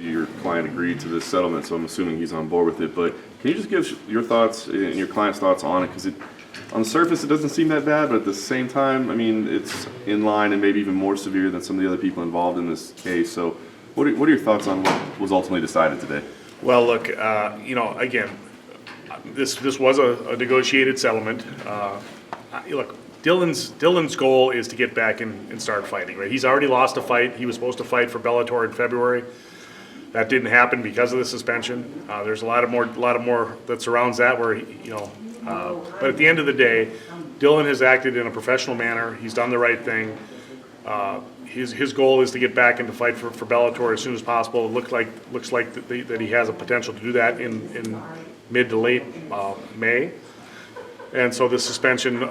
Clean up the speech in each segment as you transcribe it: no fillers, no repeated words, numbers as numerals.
Your client agreed to this settlement, so I'm assuming he's on board with it. But can you just give your thoughts and your client's thoughts on it? Because on the surface, it doesn't seem that bad, but at the same time, I mean, it's in line and maybe even more severe than some of the other people involved in this case. So what are your thoughts on what was ultimately decided today? Well, look, again, this was a negotiated settlement. Look, Dillon's goal is to get back and start fighting. Right? He's already lost a fight. He was supposed to fight for Bellator in February. That didn't happen because of the suspension. There's a lot more that surrounds that. But at the end of the day, Dillon has acted in a professional manner. He's done the right thing. His goal is to get back and to fight for Bellator as soon as possible. It looks like that he has a potential to do that in mid to late May. And so the suspension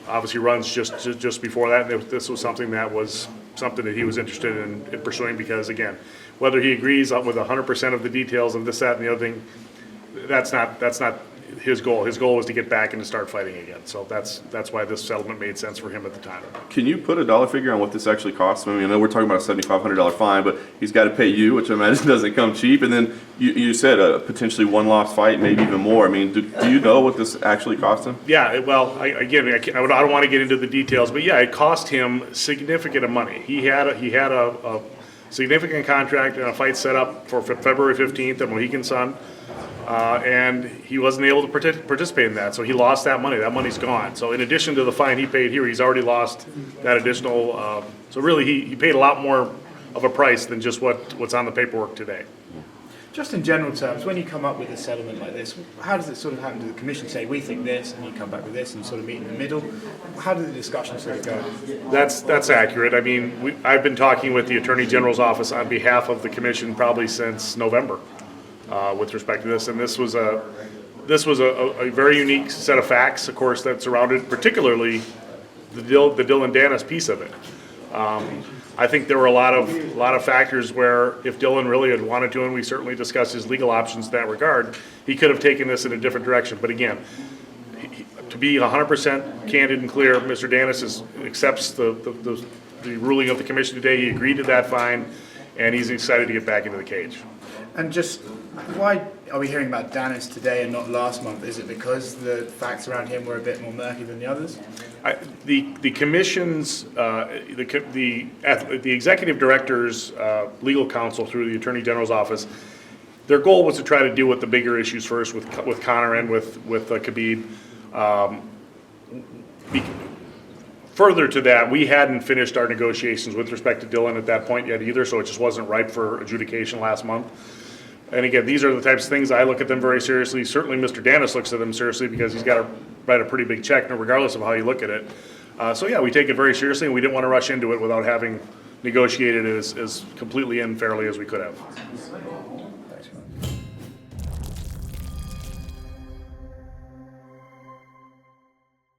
obviously runs just before that. And this was something that he was interested in pursuing because, again, whether he agrees with 100% of the details of this, that, and the other thing, that's not his goal. His goal was to get back and to start fighting again. So that's why this settlement made sense for him at the time. Can you put a dollar figure on what this actually costs him? I mean, I know we're talking about a $7,500 fine, but he's got to pay you, which I imagine doesn't come cheap. And then you said a potentially one loss fight, maybe even more. I mean, do you know what this actually cost him? Yeah, well, I don't want to get into the details, but yeah, it cost him significant money. He had a significant contract and a fight set up for February 15th at Mohegan Sun. And he wasn't able to participate in that, so he lost that money. That money's gone. So in addition to the fine he paid here, he's already lost that additional. So really, he paid a lot more of a price than just what's on the paperwork today. Just in general terms, when you come up with a settlement like this, how does it sort of happen? Do the commission say, we think this, and you come back with this, and sort of meet in the middle? How do the discussions sort of go? That's accurate. I mean, I've been talking with the Attorney General's office on behalf of the commission probably since November. With respect to this, and this was a very unique set of facts, of course, that surrounded particularly the Dillon Danis piece of it. I think there were a lot of factors where if Dillon really had wanted to, and we certainly discussed his legal options in that regard, he could have taken this in a different direction. But again, to be 100% candid and clear, Mr. Danis accepts the ruling of the commission today. He agreed to that fine, and he's excited to get back into the cage. And just why are we hearing about Danis today and not last month? Is it because the facts around him were a bit more murky than the others? The commission's, the executive director's legal counsel through the Attorney General's office, their goal was to try to deal with the bigger issues first with Conor and with Khabib. Further to that, we hadn't finished our negotiations with respect to Dillon at that point yet either, so it just wasn't ripe for adjudication last month. And again, these are the types of things I look at them very seriously. Certainly Mr. Danis looks at them seriously because he's got to write a pretty big check, regardless of how you look at it. So yeah, we take it very seriously, and we didn't want to rush into it without having negotiated it as completely and fairly as we could have. Thanks, man.